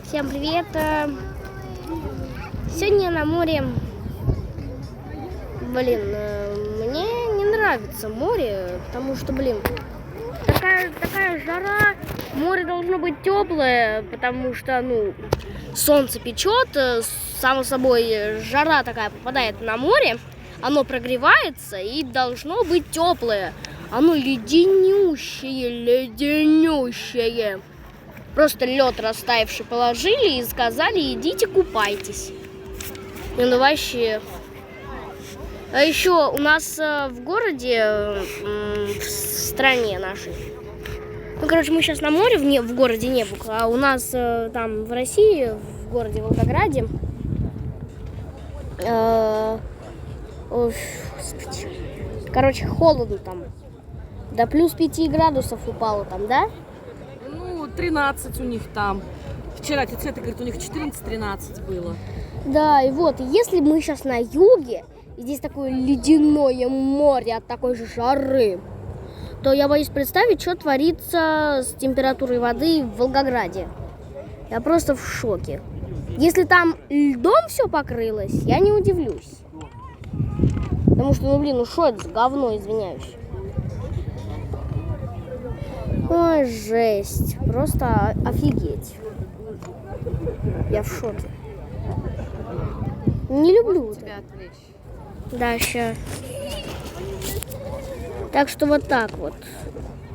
Всем привет! Сегодня на море. Блин, мне не нравится море, потому что, блин, такая жара. Море должно быть теплое, потому что, солнце печет. Само собой, жара такая попадает на море, оно прогревается и должно быть теплое. Оно леденющее. Просто лед растаявший положили и сказали: идите купайтесь. Вообще. А еще у нас в городе, в стране нашей. Мы сейчас на море, в городе Небук, а у нас там в России, в городе Волгограде, холодно там. До плюс 5 градусов упало там, да? 13 у них там. Вчера Тицета говорит, у них 14-13 было. Да, и вот, если мы сейчас на юге, и здесь такое ледяное море от такой же жары, то я боюсь представить, что творится с температурой воды в Волгограде. Я просто в шоке. Если там льдом все покрылось, я не удивлюсь. Потому что, что это за говно, извиняюсь. Ой, жесть. Просто офигеть. Я в шоке. Не люблю это. Тебя отвлечь? Да, ща. Так что вот так вот.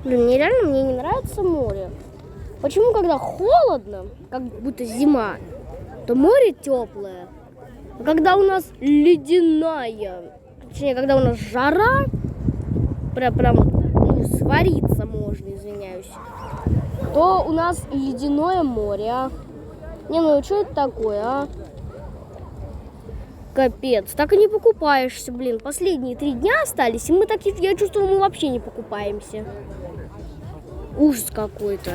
Блин, мне не нравится море. Почему, когда холодно, как будто зима, то море теплое. А когда у нас ледяная, точнее, когда у нас жара, прям свариться можно, извиняюсь, то у нас ледяное море. Что это такое, а? Капец, так и не покупаешься, блин. Последние 3 дня остались, и я чувствую, мы вообще не покупаемся. Ужас какой-то.